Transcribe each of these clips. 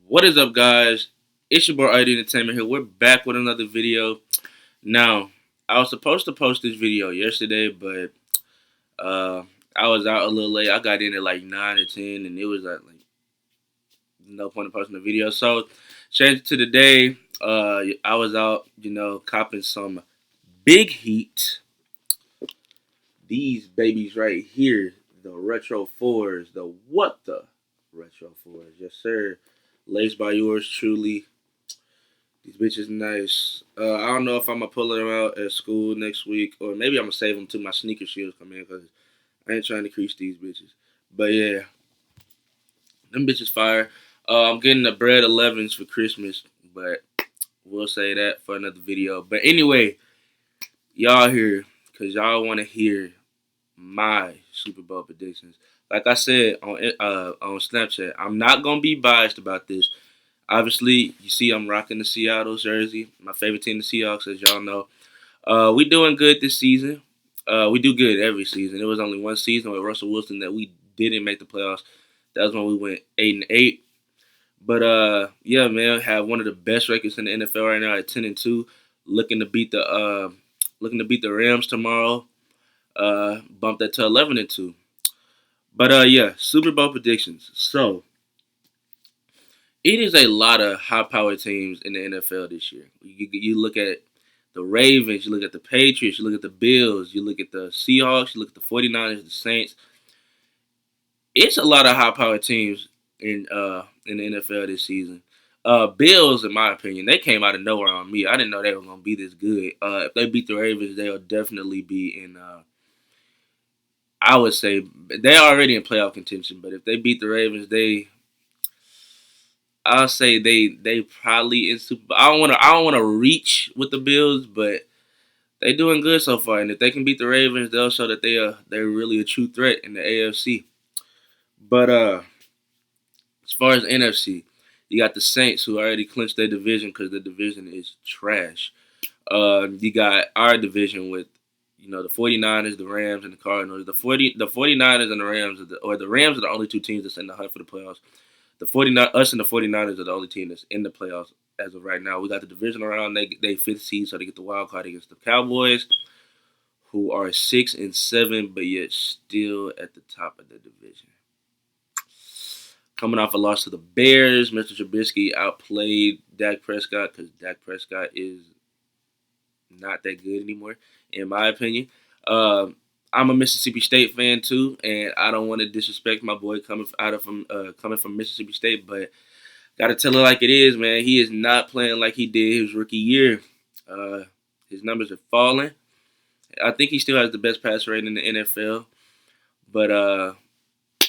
What is up, guys? It's your boy ID Entertainment here. We're back with another video. Now, I was supposed to post this video yesterday, but I was out a little late. I got in at like 9 or 10, and it was like no point in posting the video. So, change to the day. I was out, copping some big heat. These babies right here, the Retro 4s, the what the Retro 4s, yes sir. Laced by yours truly. These bitches nice. I don't know if I'm gonna pull them out at school next week, or maybe I'm gonna save them till my sneaker shoes come in, cause I ain't trying to crease these bitches. But yeah, them bitches fire. I'm getting the bread 11s for Christmas, but we'll say that for another video. But anyway, y'all here, cause y'all want to hear my Super Bowl predictions. Like I said on Snapchat, I'm not gonna be biased about this. Obviously, you see I'm rocking the Seattle jersey. My favorite team, the Seahawks, as y'all know. We doing good this season. We do good every season. It was only one season with Russell Wilson that we didn't make the playoffs. That was when we went 8-8. But yeah, man, have one of the best records in the NFL right now at 10-2. Looking to beat the Rams tomorrow. Bump that to 11-2. But yeah, Super Bowl predictions. So it is a lot of high-powered teams in the NFL this year. You look at the Ravens, you look at the Patriots, you look at the Bills, you look at the Seahawks, you look at the 49ers, the Saints. It's a lot of high-powered teams in the NFL this season. Bills, in my opinion, they came out of nowhere on me. I didn't know they were going to be this good. If they beat the Ravens, they'll definitely be in. I would say they're already in playoff contention, but if they beat the Ravens, I'll say they probably in Super. I don't wanna reach with the Bills, but they doing good so far. And if they can beat the Ravens, they'll show that they're really a true threat in the AFC. But as far as NFC, you got the Saints who already clinched their division because the division is trash. You got our division with the 49ers, the Rams, and the Cardinals. The 49ers and the Rams the Rams are the only two teams that's in the hunt for the playoffs. Us and the 49ers are the only team that's in the playoffs as of right now. We got the divisional round. They fifth seed, so they get the wild card against the Cowboys, who are 6-7, but yet still at the top of the division. Coming off a loss to the Bears, Mr. Trubisky outplayed Dak Prescott because Dak Prescott is not that good anymore, in my opinion. I'm a Mississippi State fan too, and I don't want to disrespect my boy coming from Mississippi State, but gotta tell it like it is, man. He is not playing like he did his rookie year. His numbers are falling. I think he still has the best pass rate in the NFL, but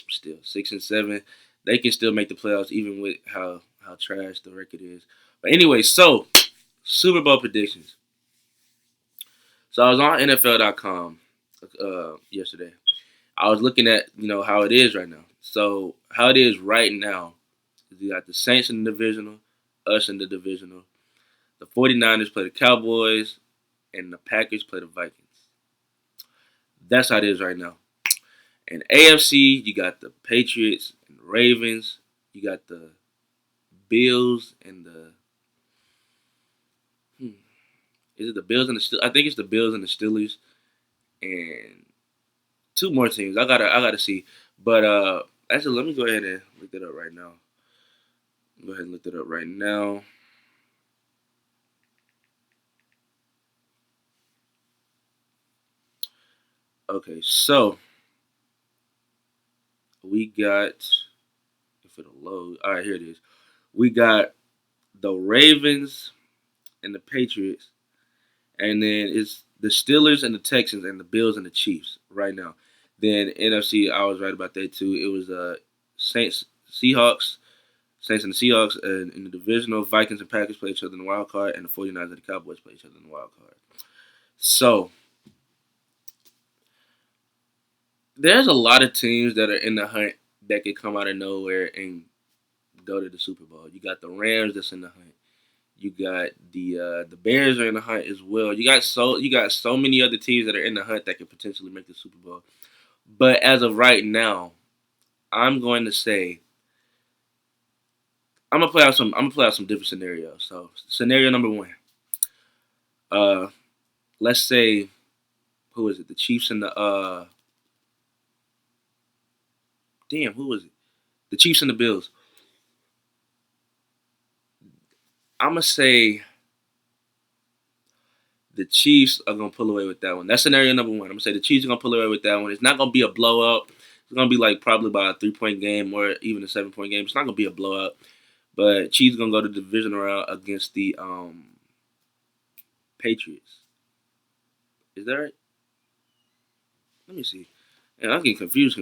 still 6-7. They can still make the playoffs even with how trash the record is. But anyway, so Super Bowl predictions. So I was on NFL.com yesterday. I was looking at how it is right now. So how it is right now is you got the Saints in the divisional, us in the divisional. The 49ers play the Cowboys, and the Packers play the Vikings. That's how it is right now. And AFC, you got the Patriots and the Ravens. You got the Bills and the is it the Bills and the Steelers? I think it's the Bills and the Steelers, and two more teams. I gotta see. But actually, let me go ahead and look that up right now. Go ahead and look that up right now. Okay, so we got, if it'll load. All right, here it is. We got the Ravens and the Patriots, and then it's the Steelers and the Texans and the Bills and the Chiefs right now. Then NFC, I was right about that too. It was Saints, Seahawks, Saints and the Seahawks in the divisional. Vikings and Packers play each other in the wild card, and the 49ers and the Cowboys play each other in the wild card. So there's a lot of teams that are in the hunt that could come out of nowhere and go to the Super Bowl. You got the Rams that's in the hunt. You got the Bears are in the hunt as well. You got so many other teams that are in the hunt that could potentially make the Super Bowl. But as of right now, I'm going to say I'm gonna play out some. I'm gonna play out some different scenarios. So scenario number one. Uh, let's say who is it? The Chiefs and the damn, who was it? The Chiefs and the Bills. I'm gonna say the Chiefs are gonna pull away with that one. That's scenario number one. I'm gonna say the Chiefs are gonna pull away with that one. It's not gonna be a blowout. It's gonna be like probably about a 3-point game or even a 7-point game. It's not gonna be a blowout. But Chiefs gonna go to the division round against the Patriots. Is that right? Let me see. Yeah, I'm getting confused.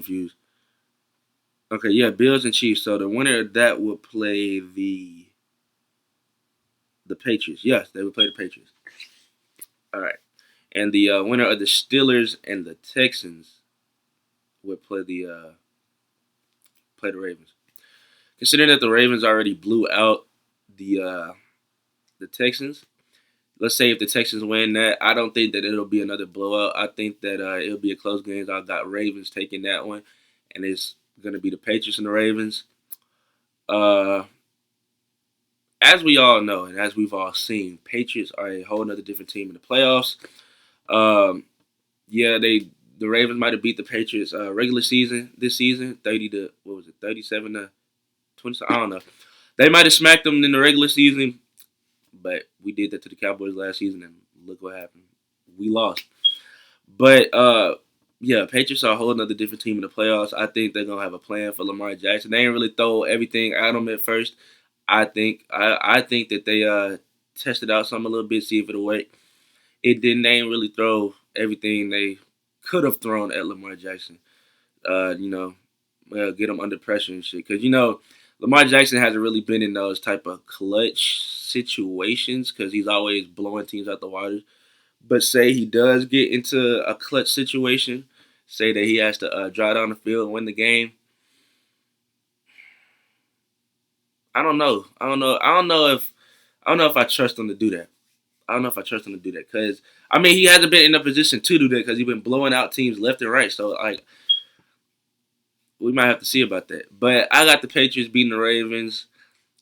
Okay, yeah, Bills and Chiefs. So the winner of that will play the Patriots. Yes, they will play the Patriots. All right, and the winner of the Steelers and the Texans would play the Ravens. Considering that the Ravens already blew out the Texans, let's say if the Texans win that, I don't think that it'll be another blowout. I think that it'll be a close game. I got Ravens taking that one, and it's gonna be the Patriots and the Ravens. Uh, as we all know, and as we've all seen, Patriots are a whole nother different team in the playoffs. Um, yeah, the Ravens might have beat the Patriots regular season this season, 37 to 20. I don't know. They might have smacked them in the regular season, but we did that to the Cowboys last season, and look what happened. We lost. But yeah, Patriots are a whole nother different team in the playoffs. I think they're gonna have a plan for Lamar Jackson. They ain't really throw everything at him at first. I think that they tested out something a little bit, see if it'll work. It didn't. They ain't really throw everything they could have thrown at Lamar Jackson. You know, get him under pressure and shit. Because Lamar Jackson hasn't really been in those type of clutch situations because he's always blowing teams out the water. But say he does get into a clutch situation, say that he has to drive down the field and win the game. I don't know. I don't know if I trust him to do that. I don't know if I trust him to do that because I mean he hasn't been in a position to do that because he's been blowing out teams left and right. So like we might have to see about that. But I got the Patriots beating the Ravens.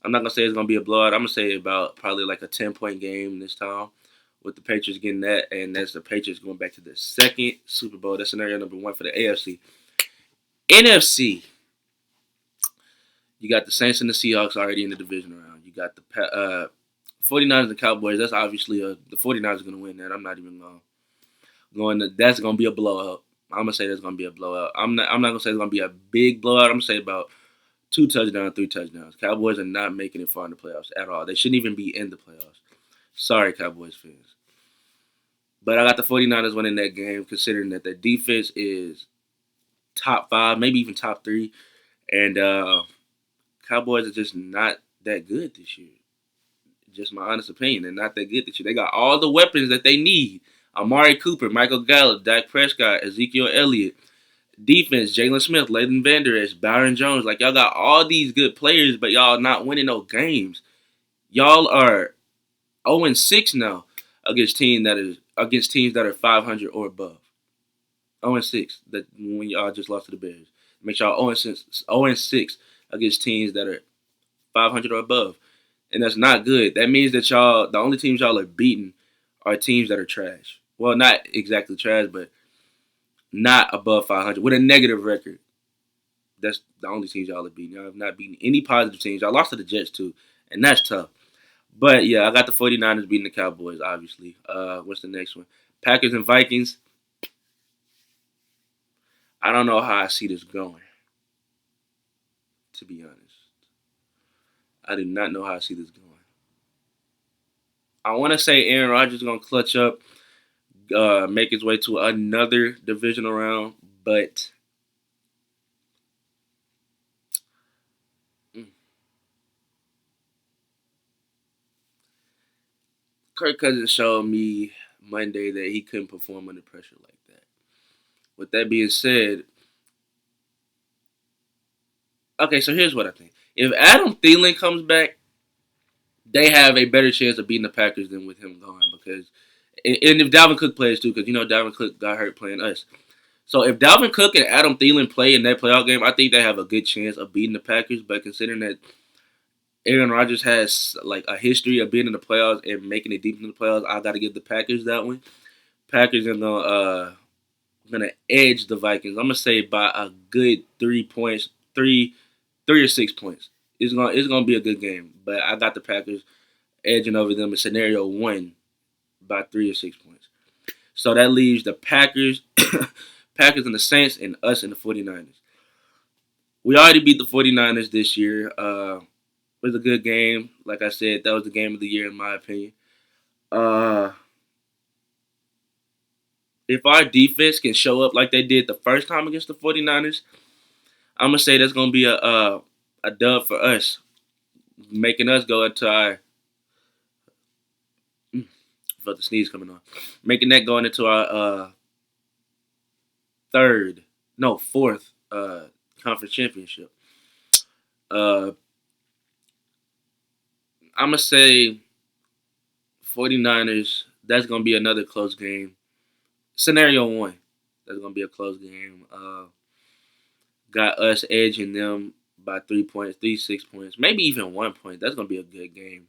I'm not gonna say it's gonna be a blowout. I'm gonna say about probably like a 10-point game this time, with the Patriots getting that, and that's the Patriots going back to the second Super Bowl. That's scenario number one for the AFC. NFC, you got the Saints and the Seahawks already in the division round. You got the 49ers and Cowboys. That's obviously the 49ers are gonna win that. I'm not even going. That's gonna be a blowout. I'm gonna say that's gonna be a blowout. I'm not gonna say it's gonna be a big blowout. I'm gonna say about 2 touchdowns, 3 touchdowns. Cowboys are not making it far in the playoffs at all. They shouldn't even be in the playoffs. Sorry, Cowboys fans. But I got the 49ers winning that game, considering that their defense is top five, maybe even top three. And Cowboys are just not that good this year. Just my honest opinion. They're not that good this year. They got all the weapons that they need. Amari Cooper, Michael Gallup, Dak Prescott, Ezekiel Elliott. Defense, Jalen Smith, Leighton Vander Esch, Byron Jones. Like, y'all got all these good players, but y'all not winning no games. Y'all are 0-6 now against teams that are 500 or above. 0-6. That when y'all just lost to the Bears. Makes y'all 0-6 against teams that are 500 or above. And that's not good. That means that the only teams y'all are beating are teams that are trash. Well, not exactly trash, but not above 500 with a negative record. That's the only teams y'all are beating. Y'all have not beaten any positive teams. Y'all lost to the Jets too, and that's tough. But yeah, I got the 49ers beating the Cowboys, obviously. What's the next one? Packers and Vikings. I don't know how I see this going, to be honest. I do not know how I see this going. I want to say Aaron Rodgers is going to clutch up, make his way to another divisional round, but Kirk Cousins showed me Monday that he couldn't perform under pressure like that. With that being said, okay, so here's what I think. If Adam Thielen comes back, they have a better chance of beating the Packers than with him gone. And if Dalvin Cook plays too, because Dalvin Cook got hurt playing us. So if Dalvin Cook and Adam Thielen play in that playoff game, I think they have a good chance of beating the Packers. But considering that Aaron Rodgers has like a history of being in the playoffs and making it deep in the playoffs. I got to give the Packers that one. Packers are gonna edge the Vikings. I'm gonna say by a good 3 points, three or 6 points. It's gonna be a good game, but I got the Packers edging over them in scenario one by 3 or 6 points. So that leaves the Packers, Packers and the Saints, and us and the 49ers. We already beat the 49ers this year. It was a good game. Like I said, that was the game of the year in my opinion. Uh, if our defense can show up like they did the first time against the 49ers, I'm gonna say that's gonna be a dub for us, making us go into our for the sneeze coming on, making that going into our fourth conference championship. Uh, I'm gonna say 49ers. That's gonna be another close game. Scenario one. That's gonna be a close game. Got us edging them by 3 points, 6 points, maybe even 1 point. That's gonna be a good game.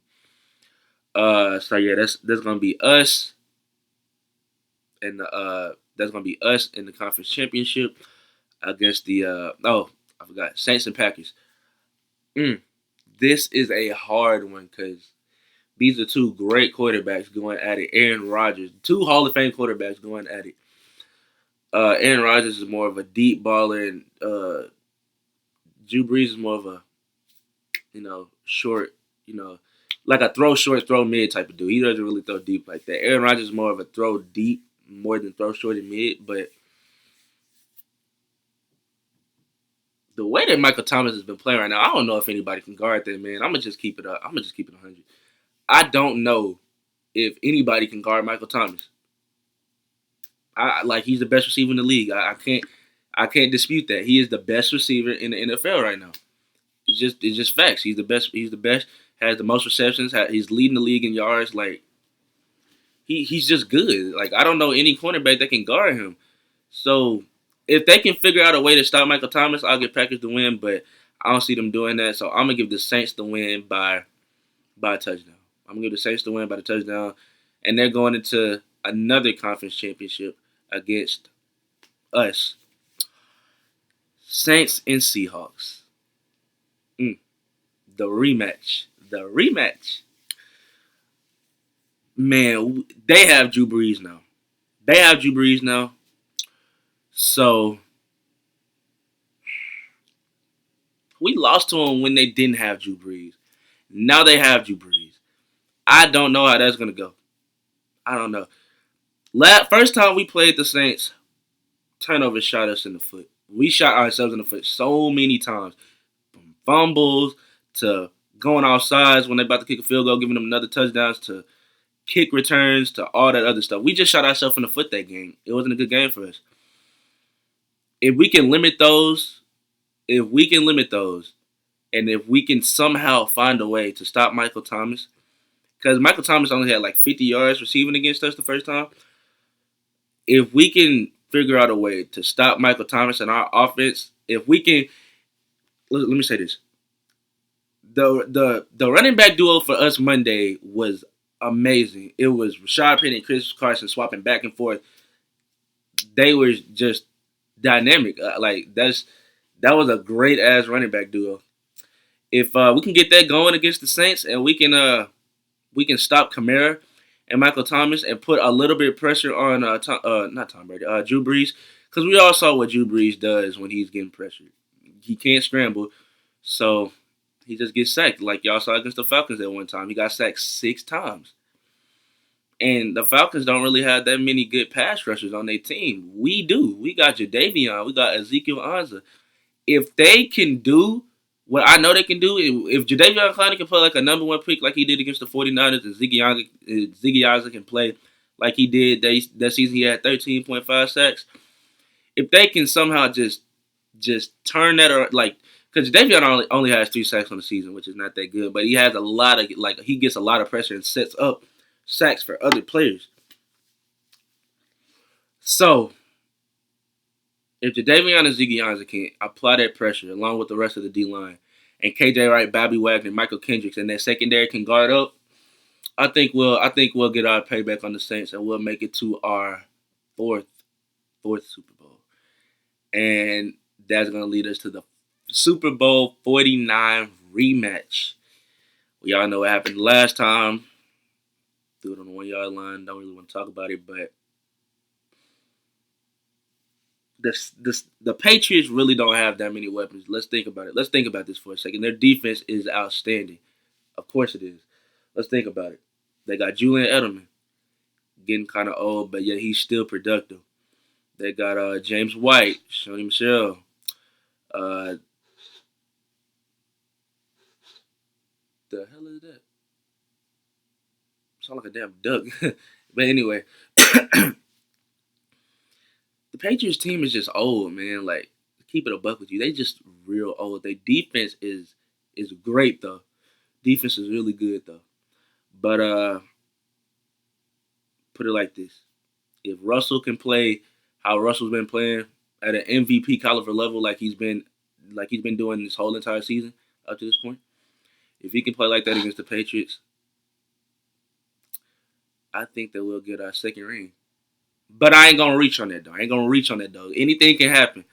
So yeah, that's gonna be us, and that's gonna be us in the conference championship against the I forgot Saints and Packers. Mm, this is a hard one because these are two great quarterbacks going at it. Aaron Rodgers, two Hall of Fame quarterbacks going at it. Aaron Rodgers is more of a deep baller, and Drew Brees is more of a short, like a throw short, throw mid type of dude. He doesn't really throw deep like that. Aaron Rodgers is more of a throw deep more than throw short and mid. But the way that Michael Thomas has been playing right now, I don't know if anybody can guard that man. I'm gonna just keep it up. I'm gonna just keep it 100. I don't know if anybody can guard Michael Thomas. He's the best receiver in the league. I can't dispute that. He is the best receiver in the NFL right now. It's just facts. He's the best. He's the best. Has the most receptions. He's leading the league in yards. Like he's just good. Like I don't know any cornerback that can guard him. So if they can figure out a way to stop Michael Thomas, I'll give Packers the win. But I don't see them doing that. So I'm gonna give the Saints the win by a touchdown. I'm gonna give the Saints the win by the touchdown, and they're going into another conference championship against us. Saints and Seahawks. The rematch. The rematch. Man, they have Drew Brees now. They have Drew Brees now. So we lost to them when they didn't have Drew Brees. Now they have Drew Brees. I don't know how that's gonna go. I don't know. First time we played the Saints, turnovers shot us in the foot. We shot ourselves in the foot so many times. From fumbles to going outside when they're about to kick a field goal, giving them another touchdowns to kick returns to all that other stuff. We just shot ourselves in the foot that game. It wasn't a good game for us. If we can limit those, and if we can somehow find a way to stop Michael Thomas, because Michael Thomas only had like 50 yards receiving against us the first time. If we can figure out a way to stop Michael Thomas and our offense, if we can, let me say this: the running back duo for us Monday was amazing. It was Rashad Penny and Chris Carson swapping back and forth. They were just dynamic. That was a great ass running back duo. If we can get that going against the Saints, and we can stop Kamara and Michael Thomas and put a little bit of pressure on not Tom Brady, Drew Brees, because we all saw what Drew Brees does when he's getting pressured. He can't scramble, so he just gets sacked. Like y'all saw against the Falcons at one time, he got sacked 6 times. And the Falcons don't really have that many good pass rushers on their team. We do. We got Jadeveon. We got Ezekiel Ansah. If they can do what I know they can do, if Jadeveon Clowney can play like a number 1 pick like he did against the 49ers, and Ziggy Ansah can play like he did that season, he had 13.5 sacks. If they can somehow just turn that, or like, because Jadeveon only has 3 sacks on the season, which is not that good, but he has a lot of, like, he gets a lot of pressure and sets up sacks for other players. So if Jadeveon and Ziggy Ansah can apply that pressure along with the rest of the D line, and KJ Wright, Bobby Wagner, Michael Kendricks, and that secondary can guard up, I think we'll get our payback on the Saints and we'll make it to our fourth Super Bowl. And that's gonna lead us to the Super Bowl 49 rematch. We all know what happened last time. Threw it on the 1 yard line. Don't really want to talk about it, but the Patriots really don't have that many weapons. Let's think about it. Let's think about this for a second. Their defense is outstanding. Of course it is. Let's think about it. They got Julian Edelman, getting kind of old, but yet he's still productive. They got James White, Shoney Michelle. Uh, the hell is that? Sound like a damn duck. But anyway, the Patriots team is just old, man. Like, keep it a buck with you. They just real old. Their defense is great though. Defense is really good though. But put it like this: if Russell can play how Russell's been playing at an MVP caliber level, like he's been doing this whole entire season up to this point, if he can play like that against the Patriots, I think that we'll get our second ring. But I ain't gonna reach on that though. Anything can happen.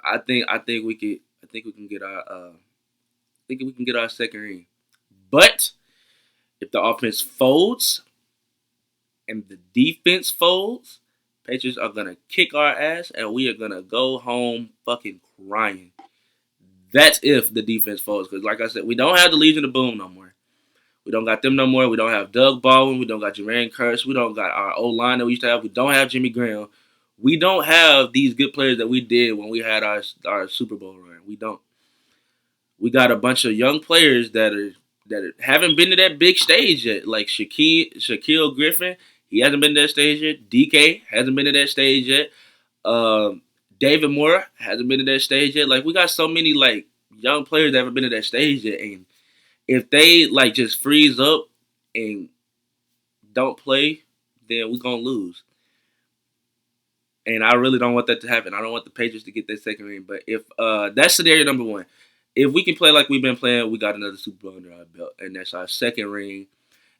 I think we can get our second ring. But if the offense folds and the defense folds, Patriots are gonna kick our ass and we are gonna go home fucking crying. That's if the defense folds, because like I said, we don't have the Legion of Boom no more. We don't got them no more. We don't have Doug Baldwin. We don't got Jermaine Kearse. We don't got our O-line that we used to have. We don't have Jimmy Graham. We don't have these good players that we did when we had our Super Bowl run. We don't. We got a bunch of young players that haven't been to that big stage yet, like Shaquille Griffin. He hasn't been to that stage yet. DK hasn't been to that stage yet. David Moore hasn't been to that stage yet. Like, we got so many like young players that haven't been to that stage yet, and if they like just freeze up and don't play, then we're gonna lose. And I really don't want that to happen. I don't want the Patriots to get their second ring. But if that's scenario number one. If we can play like we've been playing, we got another Super Bowl under our belt. And that's our second ring.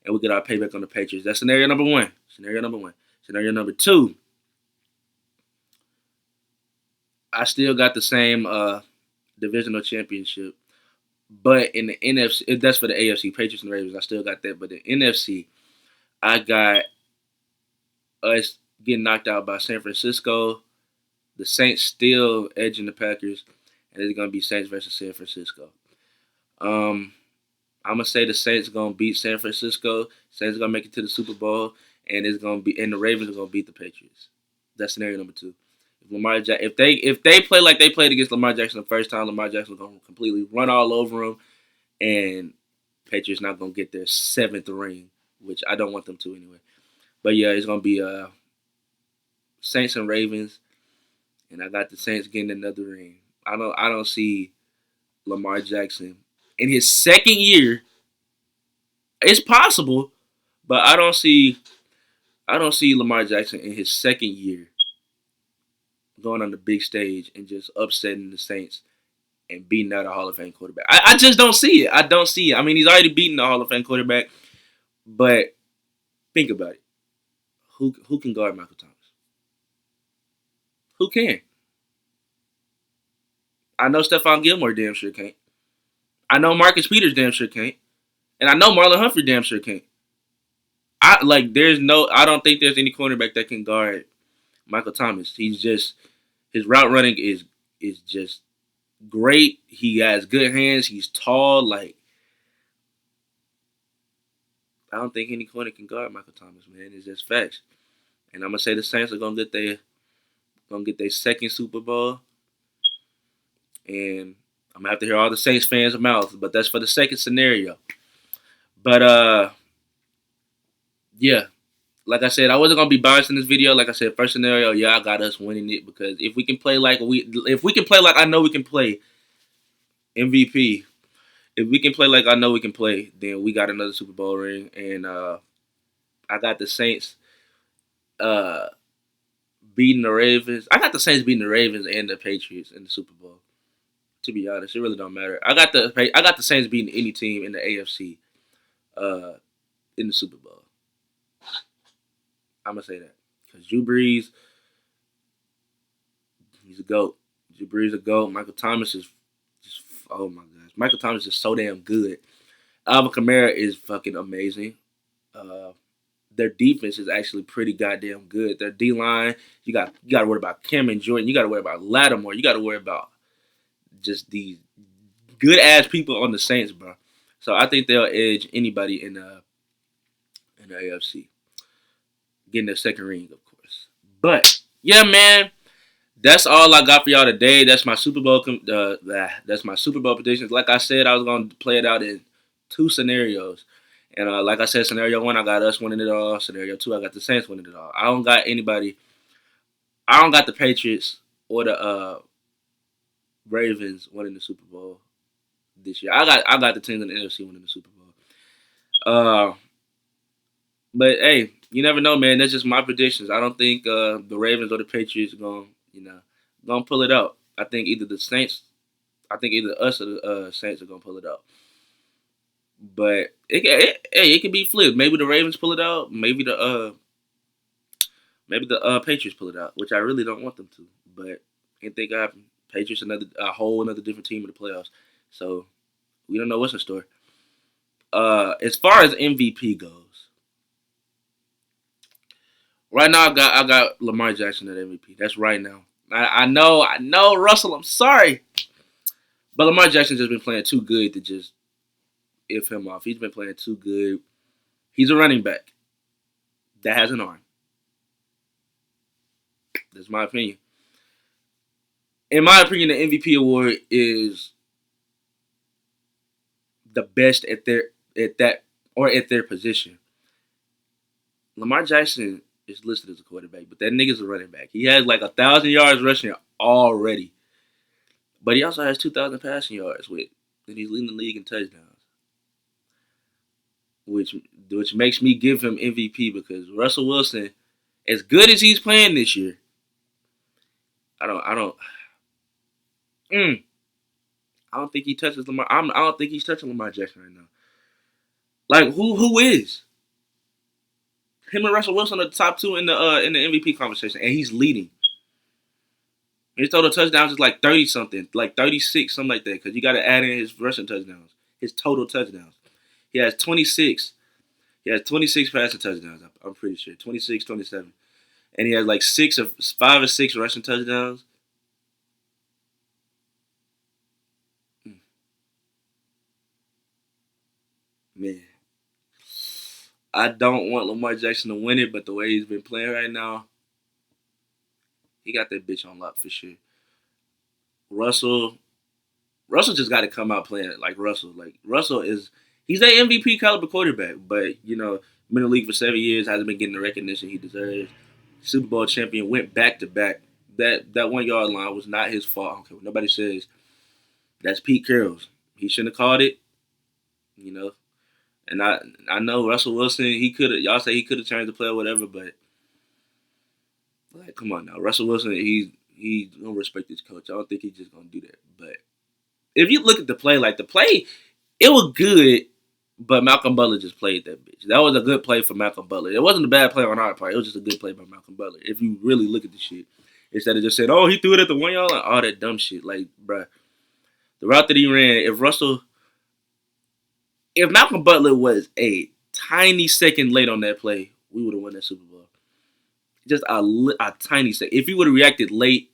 And we get our payback on the Patriots. That's scenario number one. Scenario number two. I still got the same divisional championship. But in the NFC, that's for the AFC, Patriots and Ravens. I still got that. But the NFC, I got us getting knocked out by San Francisco. The Saints still edging the Packers. And it's going to be Saints versus San Francisco. I'm going to say the Saints going to beat San Francisco. Saints going to make it to the Super Bowl. And the Ravens are going to beat the Patriots. That's scenario number two. If they play like they played against Lamar Jackson the first time, Lamar Jackson is going to completely run all over them, and Patriots not going to get their seventh ring, which I don't want them to anyway. But yeah, it's going to be Saints and Ravens, and I got the Saints getting another ring. I don't see Lamar Jackson in his second year. It's possible, but I don't see Lamar Jackson in his second year going on the big stage and just upsetting the Saints and beating out a Hall of Fame quarterback. I just don't see it. I don't see it. I mean, he's already beaten the Hall of Fame quarterback, but think about it. Who can guard Michael Thomas? Who can? I know Stephon Gilmore damn sure can't. I know Marcus Peters damn sure can't. And I know Marlon Humphrey damn sure can't. I don't think there's any cornerback that can guard Michael Thomas. His route running is just great. He has good hands. He's tall. Like, I don't think any corner can guard Michael Thomas, man. It's just facts. And I'm gonna say the Saints are gonna get their second Super Bowl. And I'm gonna have to hear all the Saints fans' mouths, but that's for the second scenario. But yeah. Like I said, I wasn't gonna be biased in this video. Like I said, first scenario, yeah, I got us winning it because if we can play like I know we can play MVP. If we can play like I know we can play, then we got another Super Bowl ring, and I got the Saints beating the Ravens. I got the Saints beating the Ravens and the Patriots in the Super Bowl To be honest, it really don't matter. I got the Saints beating any team in the AFC in the Super Bowl. I'm gonna say that because Drew Brees, he's a goat. Drew Brees a goat. Michael Thomas is just oh my gosh. Michael Thomas is so damn good. Alvin Kamara is fucking amazing. Uh, their defense is actually pretty goddamn good. Their D line, you got to worry about Cameron Jordan. You got to worry about Lattimore. You got to worry about just these good ass people on the Saints, bro. So I think they'll edge anybody in the AFC, getting their second ring, of course. But yeah, man, that's all I got for y'all today. That's my Super Bowl. That's my Super Bowl predictions. Like I said, I was gonna play it out in two scenarios, and like I said, scenario one, I got us winning it all. Scenario two, I got the Saints winning it all. I don't got anybody. I don't got the Patriots or the Ravens winning the Super Bowl this year. I got the teams in the NFC winning the Super Bowl. Uh, but hey, you never know, man. That's just my predictions. I don't think the Ravens or the Patriots are gonna pull it out. I think either the Saints, I think either us or the Saints are gonna pull it out. But it could be flipped. Maybe the Ravens pull it out. Maybe the Patriots pull it out, which I really don't want them to. But can't think of Patriots a whole another different team in the playoffs. So we don't know what's in store. As far as MVP goes, right now I got Lamar Jackson at MVP. That's right now. I know Russell. I'm sorry, but Lamar Jackson's just been playing too good to just if him off. He's been playing too good. He's a running back that has an arm. That's my opinion. In my opinion, the MVP award is the best at their position. Lamar Jackson is listed as a quarterback, but that nigga's a running back. He has like 1,000 yards rushing already, but he also has 2,000 passing yards and he's leading the league in touchdowns, which makes me give him MVP because Russell Wilson, as good as he's playing this year, I don't think he touches Lamar. I don't think he's touching Lamar Jackson right now. Like who is? Him and Russell Wilson are the top two in the MVP conversation, and he's leading. His total touchdowns is like 30 something, like 36, something like that. Because you got to add in his rushing touchdowns, his total touchdowns. He has 26. He has 26 passing touchdowns. I'm pretty sure 26, 27, and he has like 5 or 6 rushing touchdowns. Man, I don't want Lamar Jackson to win it, but the way he's been playing right now, he got that bitch on lock for sure. Russell, Russell just got to come out playing it like Russell. Like Russell he's an MVP caliber quarterback, but been in the league for 7 years, hasn't been getting the recognition he deserves. Super Bowl champion, went back to back. That 1 yard line was not his fault. I don't care what nobody says. That's Pete Carroll's. He shouldn't have called it. You know, and I know Russell Wilson. He could have. Y'all say he could have changed the play or whatever, but like, come on now, Russell Wilson. He's gonna respect his coach. I don't think he's just gonna do that. But if you look at the play, like the play, it was good, but Malcolm Butler just played that bitch. That was a good play for Malcolm Butler. It wasn't a bad play on our part. It was just a good play by Malcolm Butler. If you really look at the shit, instead of just saying, "Oh, he threw it at the 1 yard line," all that dumb shit. Like, bruh, the route that he ran. If Malcolm Butler was a tiny second late on that play, we would have won that Super Bowl. Just a tiny second. If he would have reacted late,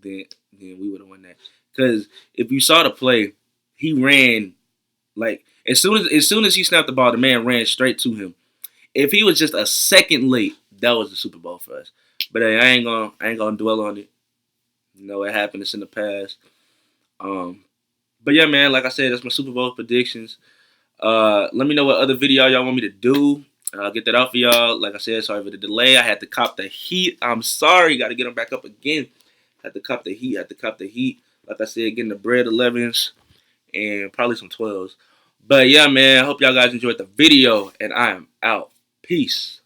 then we would have won that. Because if you saw the play, he ran like as soon as he snapped the ball, the man ran straight to him. If he was just a second late, that was the Super Bowl for us. But hey, I ain't gonna dwell on it. It happened. It's in the past. But yeah, man, like I said, that's my Super Bowl predictions. Let me know what other video y'all want me to do. I'll get that out for y'all. Like I said, sorry for the delay. I had to cop the heat. I'm sorry. Got to get them back up again. Had to cop the heat. Like I said, getting the bread 11s and probably some 12s. But yeah, man, I hope y'all guys enjoyed the video, and I am out. Peace.